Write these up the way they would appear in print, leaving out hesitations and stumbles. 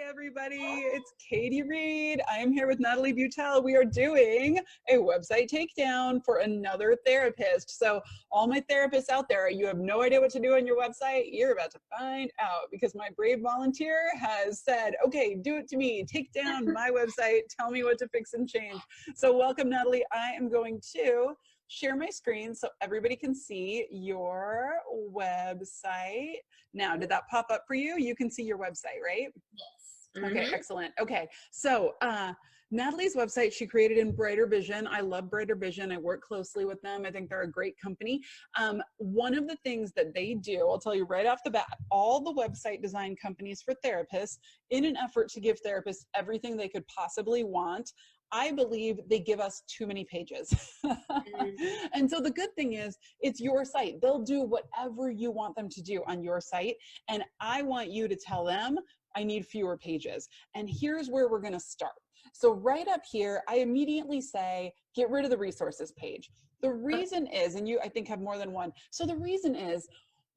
everybody, it's Katie Reed. I am here with Natalie Butel. We are doing a website takedown for another therapist. So all my therapists out there, you have no idea what to do on your website. You're about to find out because my brave volunteer has said, okay, do it to me. Take down my website. Tell me what to fix and change. So welcome, Natalie. I am going to share my screen so everybody can see your website. Now, did that pop up for you? You can see your website, right? Yes. Okay, excellent. Okay, so Natalie's website, she created in Brighter Vision. I love Brighter Vision. I work closely with them. I think they're a great company. One of the things that they do, I'll tell you right off the bat, all the website design companies for therapists, in an effort to give therapists everything they could possibly want, I believe they give us too many pages. And so the good thing is it's your site. They'll do whatever you want them to do on your site. And I want you to tell them, I need fewer pages. And here's where we're going to start. So right up here, I immediately say, get rid of the resources page. The reason is, and you, I think, have more than one. So the reason is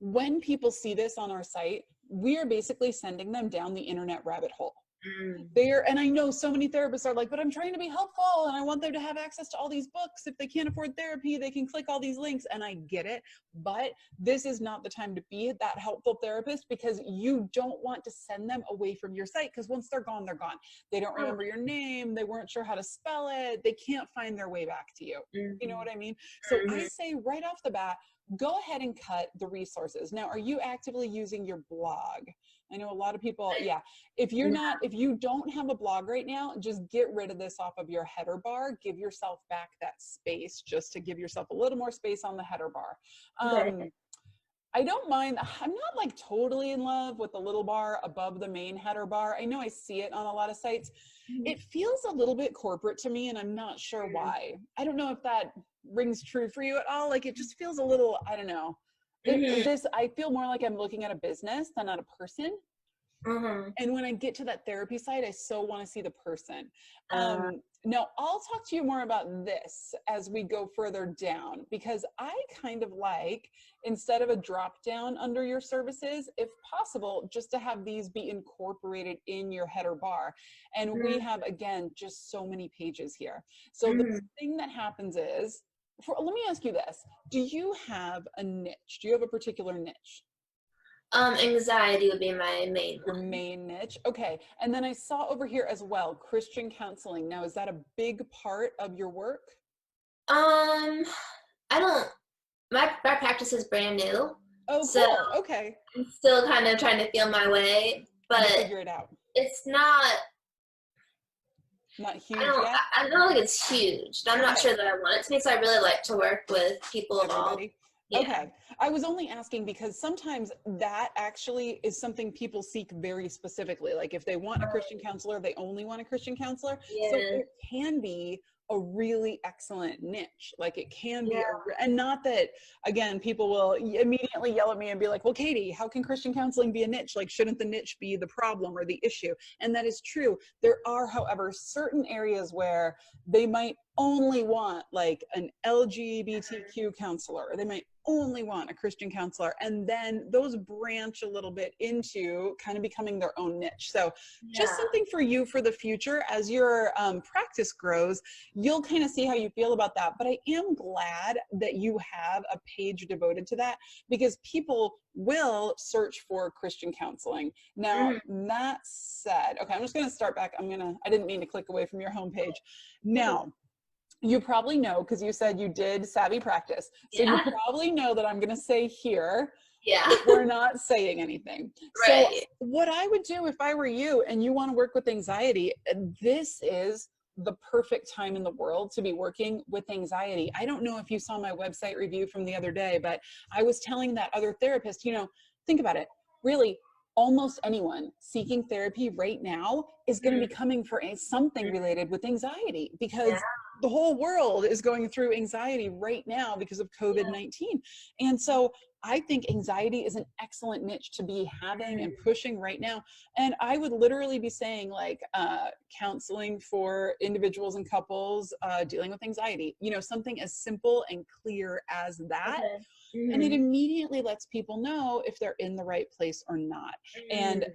when people see this on our site, we are basically sending them down the internet rabbit hole. And I know so many therapists are like, but I'm trying to be helpful and I want them to have access to all these books. If they can't afford therapy, they can click all these links, and I get it. But this is not the time to be that helpful therapist, because you don't want to send them away from your site, because once they're gone, they're gone. They don't remember your name. They weren't sure how to spell it. They can't find their way back to you. You know what I mean? So I say right off the bat, go ahead and cut the resources. Now, are you actively using your blog? I know a lot of people, yeah. If you don't have a blog right now, just get rid of this off of your header bar. Give yourself back that space, just to give yourself a little more space on the header bar. I don't mind. I'm not like totally in love with the little bar above the main header bar. I know I see it on a lot of sites. It feels a little bit corporate to me, and I'm not sure why. I don't know if that rings true for you at all. Like, it just feels a little, I don't know. I feel more like I'm looking at a business than at a person. And when I get to that therapy side, I so want to see the person. Now, I'll talk to you more about this as we go further down, because I kind of like, instead of a drop down under your services, if possible, just to have these be incorporated in your header bar. And we have, again, just so many pages here. So the thing that happens is, let me ask you this. Do you have a niche? Do you have a particular niche? Anxiety would be my main one. Your main niche. Okay. And then I saw over here as well, Christian counseling. Now, is that a big part of your work? I don't, my practice is brand new. Oh, so cool. Okay. I'm still kind of trying to feel my way, but figure it out. It's not huge yet? I don't think it's huge. I'm not sure that I want it to be, so I really like to work with people of all. Yeah. Okay. I was only asking because sometimes that actually is something people seek very specifically. Like, if they want a Christian counselor, they only want a Christian counselor. Yeah. So it can be a really excellent niche. Like, it can be, and not that, again, people will immediately yell at me and be like, well, Katie, how can Christian counseling be a niche? Like, shouldn't the niche be the problem or the issue? And that is true. There are, however, certain areas where they might only want like an LGBTQ counselor, or they might only want a Christian counselor, and then those branch a little bit into kind of becoming their own niche. So just something for you for the future. As your practice grows, you'll kind of see how you feel about that. But I am glad that you have a page devoted to that, because people will search for Christian counseling. Now, that said, okay, I'm just going to start back. I didn't mean to click away from your homepage. Now, you probably know, because you said you did Savvy Practice. So you probably know that I'm going to say here, we're not saying anything. Right. So what I would do if I were you and you want to work with anxiety, this is the perfect time in the world to be working with anxiety. I don't know if you saw my website review from the other day, but I was telling that other therapist, think about it. Really, almost anyone seeking therapy right now is going to be coming for something related with anxiety, because the whole world is going through anxiety right now because of COVID-19. And so I think anxiety is an excellent niche to be having and pushing right now. And I would literally be saying, like, counseling for individuals and couples dealing with anxiety, something as simple and clear as that. and it immediately lets people know if they're in the right place or not. And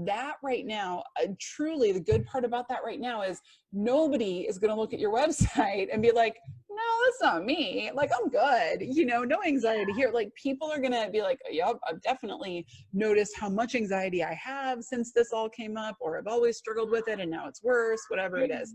that right now, truly the good part about that right now is nobody is going to look at your website and be like, no, that's not me. Like, I'm good. You know, no anxiety here. Like, people are going to be like, yep, I've definitely noticed how much anxiety I have since this all came up, or I've always struggled with it and now it's worse, whatever it is.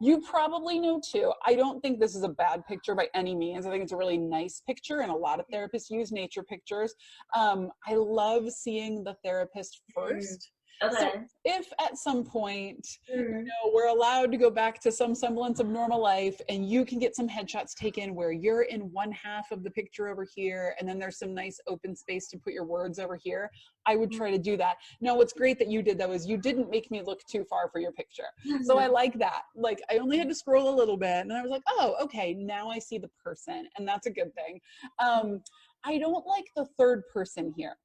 You probably know too, I don't think this is a bad picture by any means. I think it's a really nice picture, and a lot of therapists use nature pictures. I love seeing the therapist first. Okay. So if at some point, you know, we're allowed to go back to some semblance of normal life, and you can get some headshots taken where you're in one half of the picture over here, and then there's some nice open space to put your words over here, I would try to do that. Now, what's great that you did though is you didn't make me look too far for your picture. So I like that. Like, I only had to scroll a little bit, and I was like, oh, okay, now I see the person, and that's a good thing. I don't like the third person here.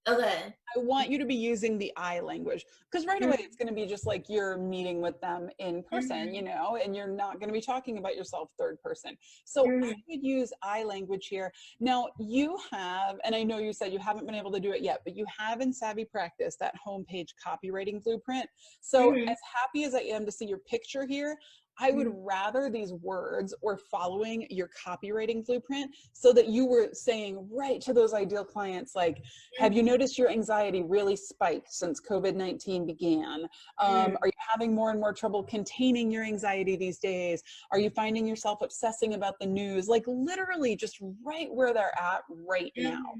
Okay. I want you to be using the I language, because right away it's going to be just like you're meeting with them in person, you know, and you're not going to be talking about yourself third person. So I would use I language here. Now you have, and I know you said you haven't been able to do it yet, but you have in Savvy Practice that homepage copywriting blueprint. So as happy as I am to see your picture here, I would rather these words were following your copywriting blueprint, so that you were saying right to those ideal clients, like, have you noticed your anxiety really spiked since COVID-19 began? Are you having more and more trouble containing your anxiety these days? Are you finding yourself obsessing about the news? Like, literally just right where they're at right now.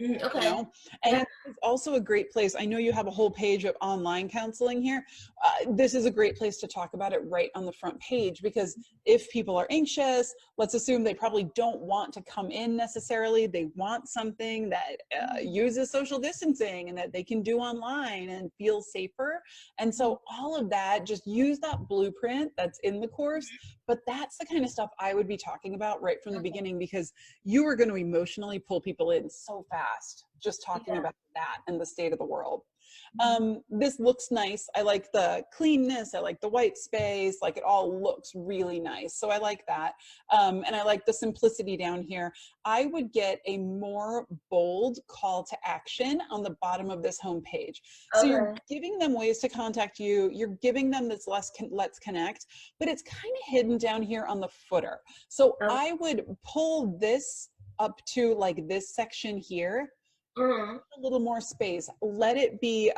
Okay. You know? And it's also a great place. I know you have a whole page of online counseling here. This is a great place to talk about it right on the front page, because if people are anxious, let's assume they probably don't want to come in necessarily. They want something that uses social distancing and that they can do online and feel safer. And so all of that, just use that blueprint that's in the course. But that's the kind of stuff I would be talking about right from the beginning, because you are going to emotionally pull people in so fast just talking about that and the state of the world. This looks nice. I like the cleanness. I like the white space. Like, it all looks really nice. So I like that. And I like the simplicity down here. I would get a more bold call to action on the bottom of this homepage. So you're giving them ways to contact you. You're giving them this let's connect, but it's kind of hidden down here on the footer. So I would pull this up to like this section here. A little more space. Let it be,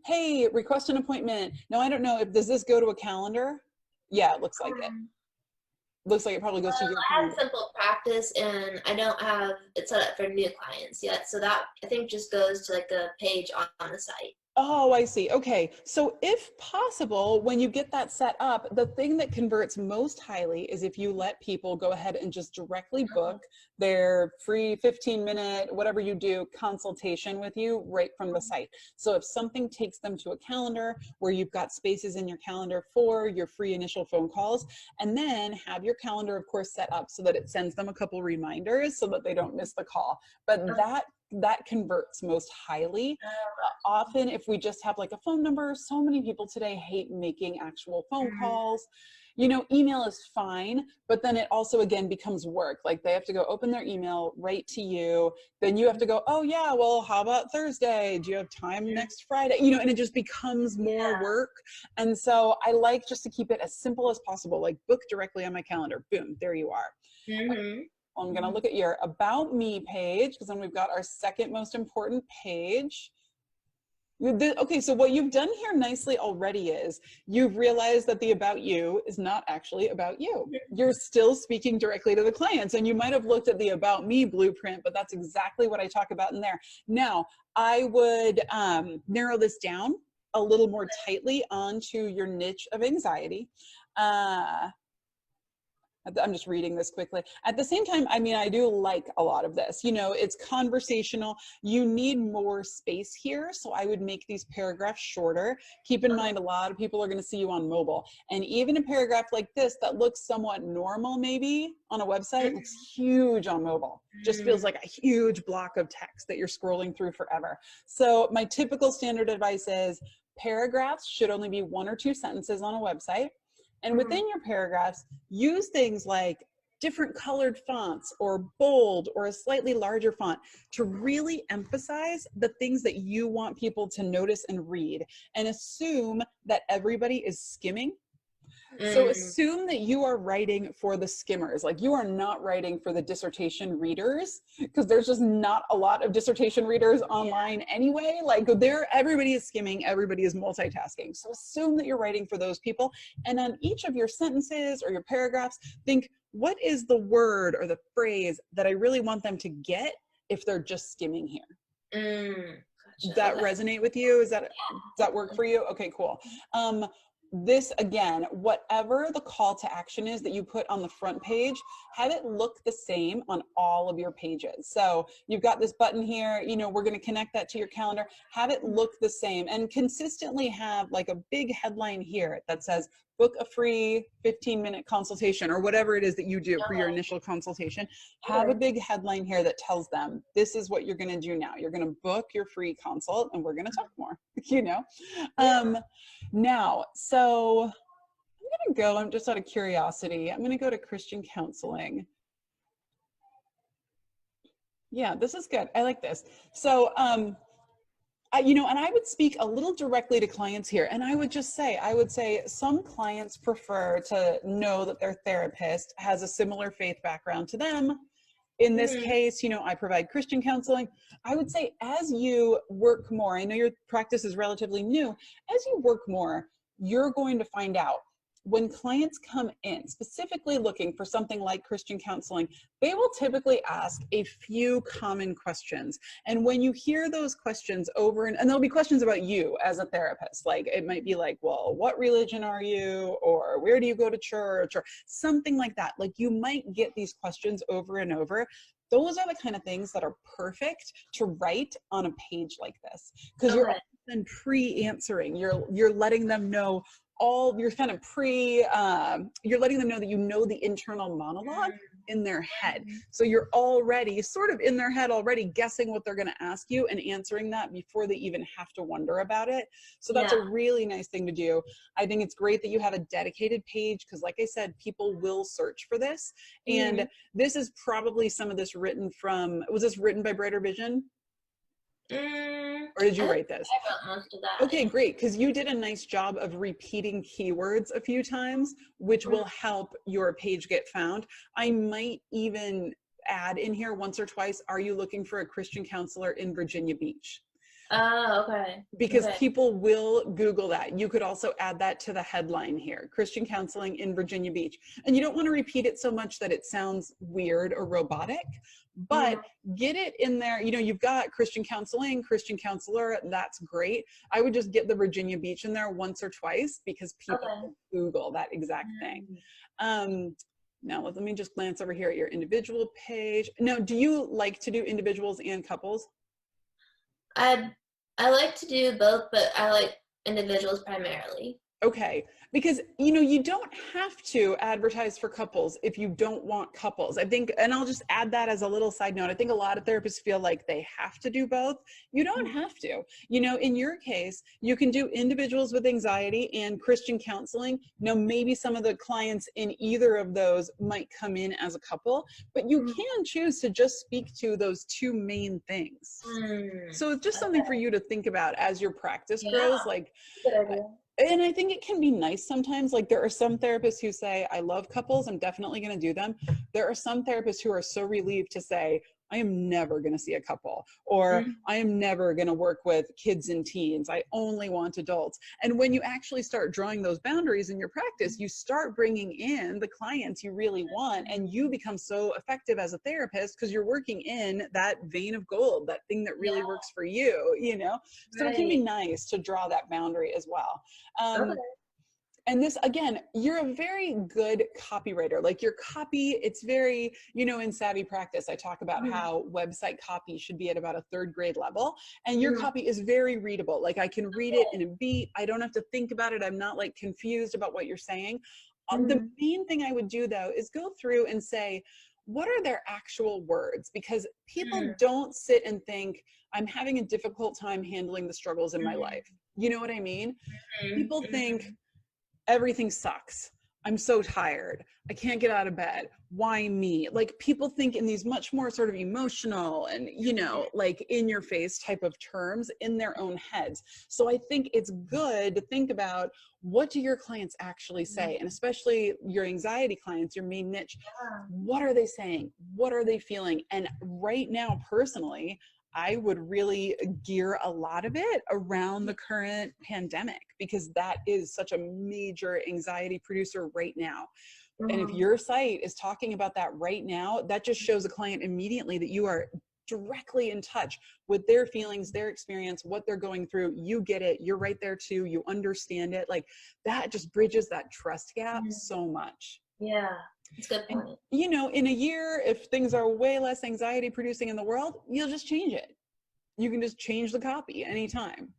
hey, request an appointment. Now, I don't know if, does this go to a calendar? Yeah, it looks like it. Looks like it probably goes to your I have Simple Practice, and I don't have it set up for new clients yet. So that, I think, just goes to like a page on the site. Oh, I see. Okay. So if possible, when you get that set up, the thing that converts most highly is if you let people go ahead and just directly book their free 15-minute, whatever you do, consultation with you right from the site. So if something takes them to a calendar where you've got spaces in your calendar for your free initial phone calls, and then have your calendar, of course, set up so that it sends them a couple reminders so that they don't miss the call. But that converts most highly. Often if we just have like a phone number, so many people today hate making actual phone calls. You know, email is fine, but then it also again becomes work. Like, they have to go open their email, write to you, then you have to go, oh yeah, well, how about Thursday? Do you have time next Friday? You know, and it just becomes more work. And so I like just to keep it as simple as possible, like book directly on my calendar. Boom, there you are. I'm going to look at your About Me page, because then we've got our second most important page. Okay, so what you've done here nicely already is you've realized that the About You is not actually about you. You're still speaking directly to the clients, and you might have looked at the About Me blueprint, but that's exactly what I talk about in there. Now, I would narrow this down a little more tightly onto your niche of anxiety. I'm just reading this quickly. At the same time, I mean, I do like a lot of this. You know, it's conversational. You need more space here. So I would make these paragraphs shorter. Keep in mind, a lot of people are going to see you on mobile. And even a paragraph like this that looks somewhat normal maybe on a website looks huge on mobile. Just feels like a huge block of text that you're scrolling through forever. So my typical standard advice is paragraphs should only be 1 or 2 sentences on a website. And within your paragraphs, use things like different colored fonts or bold or a slightly larger font to really emphasize the things that you want people to notice and read, and assume that everybody is skimming. So assume that you are writing for the skimmers, like you are not writing for the dissertation readers, because there's just not a lot of dissertation readers online anyway. Like everybody is skimming, everybody is multitasking. So assume that you're writing for those people. And on each of your sentences or your paragraphs, think, what is the word or the phrase that I really want them to get if they're just skimming here? Does that resonate with you? Does that work for you? Okay, cool. This, again, whatever the call to action is that you put on the front page, have it look the same on all of your pages. So you've got this button here, you know, we're going to connect that to your calendar, have it look the same, and consistently have like a big headline here that says, book a free 15-minute consultation, or whatever it is that you do for your initial consultation. Have a big headline here that tells them, this is what you're going to do now. You're going to book your free consult and we're going to talk more, you know? Now, so I'm going to go, I'm just out of curiosity, I'm going to go to Christian counseling. Yeah, this is good. I like this. So, you know, and I would speak a little directly to clients here. And I would say some clients prefer to know that their therapist has a similar faith background to them. In this case, you know, I provide Christian counseling. I would say as you work more, I know your practice is relatively new, as you work more, you're going to find out when clients come in specifically looking for something like Christian counseling, they will typically ask a few common questions. And when you hear those questions over, and there'll be questions about you as a therapist, like it might be like, well, what religion are you? Or where do you go to church? Or something like that. Like you might get these questions over and over. Those are the kind of things that are perfect to write on a page like this, because you're often pre-answering. You're letting them know you're kind of you're letting them know that you know the internal monologue in their head. So you're already sort of in their head already guessing what they're going to ask you and answering that before they even have to wonder about it. So that's a really nice thing to do. I think it's great that you have a dedicated page, because like I said, people will search for this. And this is probably some of this was this written by Brighter Vision? Or did you write this? I wrote most of that. Okay, great, because you did a nice job of repeating keywords a few times, which will help your page get found. I might even add in here once or twice, are you looking for a Christian counselor in Virginia Beach? Oh, okay. Because people will Google that. You could also add that to the headline here, Christian counseling in Virginia Beach. And you don't want to repeat it so much that it sounds weird or robotic, but get it in there. You know, you've got Christian counseling, Christian counselor, that's great. I would just get the Virginia Beach in there once or twice, because people Google that exact thing. Now let me just glance over here at your individual page. Now, do you like to do individuals and couples? I like to do both, but I like individuals primarily. Okay, because you know, you don't have to advertise for couples if you don't want couples. I think, and I'll just add that as a little side note, I think a lot of therapists feel like they have to do both. You don't have to. You know, in your case, you can do individuals with anxiety and Christian counseling. Now, maybe some of the clients in either of those might come in as a couple, but you can choose to just speak to those two main things. So it's just something for you to think about as your practice grows. Like, good idea. And I think it can be nice sometimes. Like there are some therapists who say, I love couples, I'm definitely going to do them. There are some therapists who are so relieved to say, I am never going to see a couple, or I am never going to work with kids and teens. I only want adults. And when you actually start drawing those boundaries in your practice, you start bringing in the clients you really want, and you become so effective as a therapist because you're working in that vein of gold, that thing that really works for you, you know? So it can be nice to draw that boundary as well. And this, again, you're a very good copywriter. Like your copy, it's very, you know, in Savvy Practice, I talk about how website copy should be at about a 3rd grade level. And your copy is very readable. Like I can read it in a beat. I don't have to think about it. I'm not like confused about what you're saying. The main thing I would do though, is go through and say, what are their actual words? Because people don't sit and think, I'm having a difficult time handling the struggles in my life. You know what I mean? People think, everything sucks. I'm so tired. I can't get out of bed. Why me? Like people think in these much more sort of emotional and, you know, like in your face type of terms in their own heads. So I think it's good to think about, what do your clients actually say? And especially your anxiety clients, your main niche, what are they saying? What are they feeling? And right now, personally, I would really gear a lot of it around the current pandemic, because that is such a major anxiety producer right now. And if your site is talking about that right now, that just shows a client immediately that you are directly in touch with their feelings, their experience, what they're going through. You get it. You're right there too. You understand it. Like that just bridges that trust gap so much. Yeah, it's a good point. And, you know, in a year, if things are way less anxiety producing in the world, you'll just change it. You can just change the copy anytime.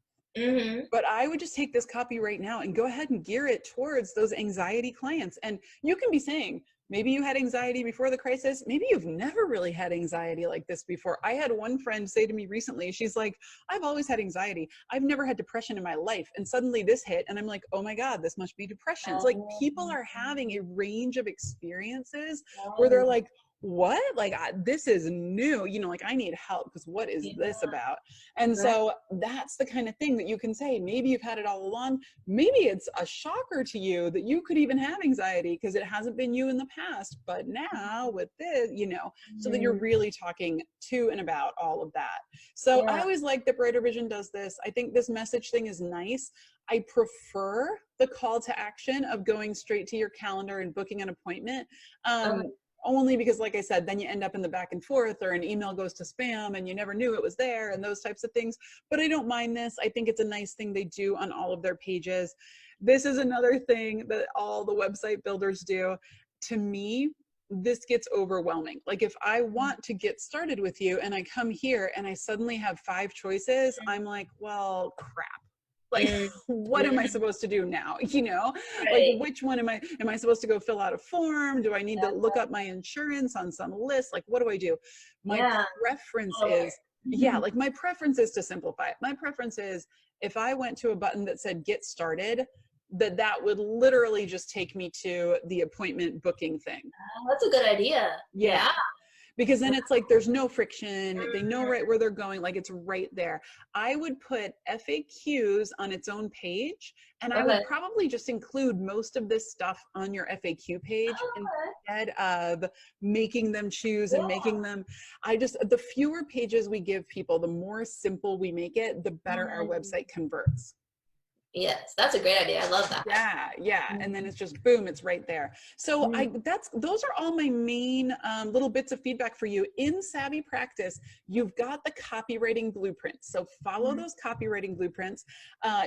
But I would just take this copy right now and go ahead and gear it towards those anxiety clients. And you can be saying, maybe you had anxiety before the crisis. Maybe you've never really had anxiety like this before. I had one friend say to me recently, she's like, I've always had anxiety. I've never had depression in my life. And suddenly this hit and I'm like, oh my God, this must be depression. It's like people are having a range of experiences where they're like, what? Like, this is new, you know, like I need help because what is this about? And so that's the kind of thing that you can say, maybe you've had it all along. Maybe it's a shocker to you that you could even have anxiety because it hasn't been you in the past, but now with this, you know, so that you're really talking to and about all of that. So I always like that Brighter Vision does this. I think this message thing is nice. I prefer the call to action of going straight to your calendar and booking an appointment. Only because, like I said, then you end up in the back and forth, or an email goes to spam and you never knew it was there and those types of things. But I don't mind this. I think it's a nice thing they do on all of their pages. This is another thing that all the website builders do. To me, this gets overwhelming. Like if I want to get started with you and I come here and I suddenly have 5 choices, I'm like, well, crap. Like, what am I supposed to do now? You know, like which one am I supposed to go fill out a form? Do I need to look up my insurance on some list? Like, what do I do? My preference is, like my preference is to simplify it. My preference is if I went to a button that said get started, that would literally just take me to the appointment booking thing. That's a good idea. Yeah. Because then it's like there's no friction. They know right where they're going. Like it's right there. I would put FAQs on its own page, and I would probably just include most of this stuff on your FAQ page instead of making them choose and making them. The fewer pages we give people, the more simple we make it, the better our website converts. Yes, that's a great idea. I love that. Yeah. And then it's just boom, it's right there. So those are all my main little bits of feedback for you. In Savvy Practice, you've got the copywriting blueprints. So follow those copywriting blueprints.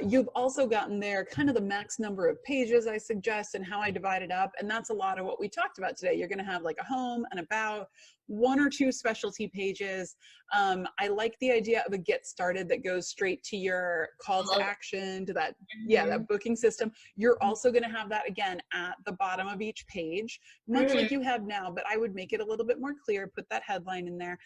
You've also gotten there kind of the max number of pages I suggest and how I divide it up. And that's a lot of what we talked about today. You're going to have like a home, an about, 1 or 2 specialty pages. I like the idea of a get started that goes straight to your call to action, to that, that booking system. You're also going to have that again at the bottom of each page, much like you have now, but I would make it a little bit more clear, put that headline in there.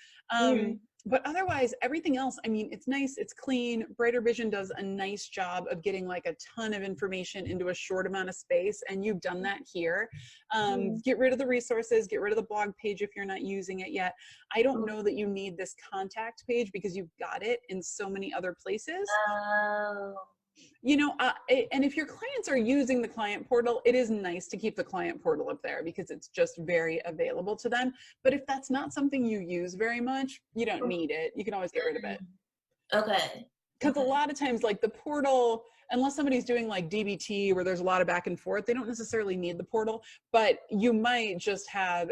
But otherwise, everything else, I mean, it's nice, it's clean. Brighter Vision does a nice job of getting like a ton of information into a short amount of space, and you've done that here. Get rid of the resources, get rid of the blog page if you're not using it yet. I don't know that you need this contact page because you've got it in so many other places. You know, and if your clients are using the client portal, it is nice to keep the client portal up there because it's just very available to them. But if that's not something you use very much, you don't need it. You can always get rid of it. Okay. Because a lot of times, like the portal, unless somebody's doing like DBT where there's a lot of back and forth, they don't necessarily need the portal, but you might just have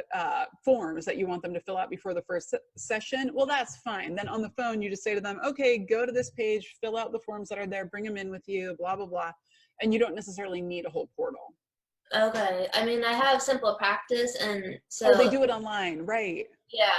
forms that you want them to fill out before the first session. Well, that's fine. Then on the phone, you just say to them, okay, go to this page, fill out the forms that are there, bring them in with you, blah, blah, blah. And you don't necessarily need a whole portal. Okay. I mean, I have Simple Practice, and so. Oh, they do it online, right? Yeah.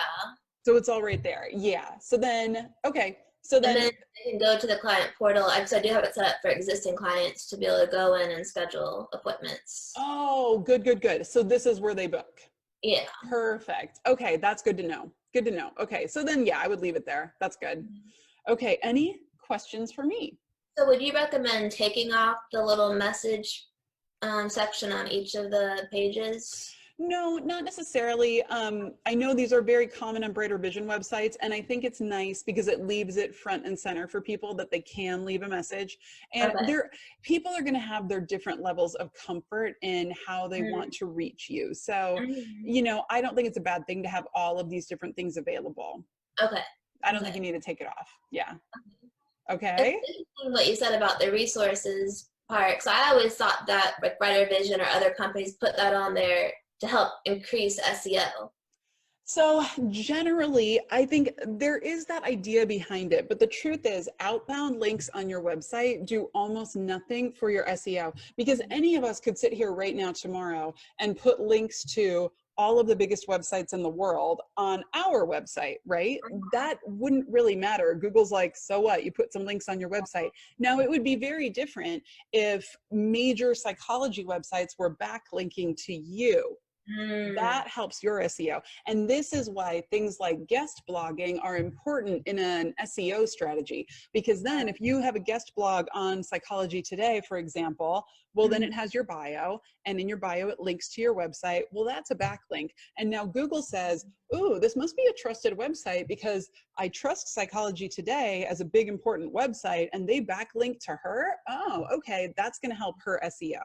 So it's all right there. Yeah. So then, okay. So then they can go to the client portal. I do have it set up for existing clients to be able to go in and schedule appointments. Oh, good, good, good. So this is where they book. Yeah. Perfect. Okay, that's good to know. Good to know. Okay, so then yeah, I would leave it there. That's good. Okay, any questions for me? So would you recommend taking off the little message section on each of the pages? No, not necessarily. I know these are very common on Brighter Vision websites, and I think it's nice because it leaves it front and center for people that they can leave a message. And Okay. people are going to have their different levels of comfort in how they want to reach you. So, Mm-hmm. I don't think it's a bad thing to have all of these different things available. Okay. I don't think Okay. you need to take it off. Yeah. It's Okay. interesting what you said about the resources part. So I always thought that like Brighter Vision or other companies put that on there to help increase SEO. So generally, I think there is that idea behind it, but the truth is outbound links on your website do almost nothing for your SEO, because any of us could sit here right now tomorrow and put links to all of the biggest websites in the world on our website, right? That wouldn't really matter. Google's like, so what? You put some links on your website. Now, it would be very different if major psychology websites were backlinking to you. Mm. That helps your SEO. And this is why things like guest blogging are important in an SEO strategy. Because then if you have a guest blog on Psychology Today, for example, well, then it has your bio, and in your bio, it links to your website. Well, that's a backlink. And now Google says, ooh, this must be a trusted website because I trust Psychology Today as a big, important website, and they backlink to her. Oh, okay, that's going to help her SEO.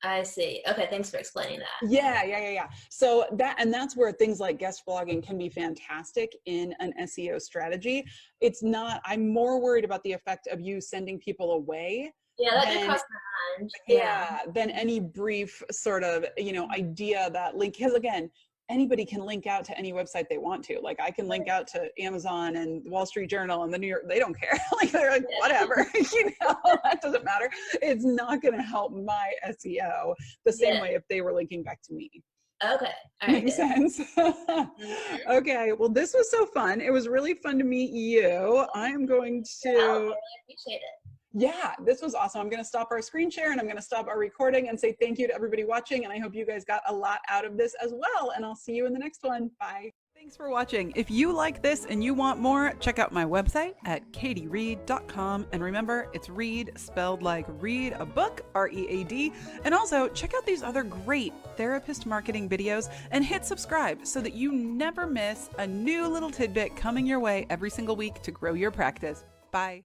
I see. Okay, thanks for explaining that. Yeah. So that's where things like guest blogging can be fantastic in an SEO strategy. It's not, I'm more worried about the effect of you sending people away Yeah, that did than, cross my mind. Yeah. yeah, than any brief sort of, idea that link, because again, anybody can link out to any website they want to. Like I can link out to Amazon and the Wall Street Journal and the New York, they don't care. Like they're like, whatever, that doesn't matter. It's not going to help my SEO the same Yeah. way if they were linking back to me. Okay. All right, Makes good. sense. Okay, well, this was so fun. It was really fun to meet you. I am going Yeah, I to, really appreciate it. yeah, this was awesome. I'm going to stop our screen share and I'm going to stop our recording and say thank you to everybody watching. And I hope you guys got a lot out of this as well. And I'll see you in the next one. Bye. Thanks for watching. If you like this and you want more, check out my website at katiereed.com. And remember, it's read spelled like read a book, READ. And also check out these other great therapist marketing videos and hit subscribe so that you never miss a new little tidbit coming your way every single week to grow your practice. Bye.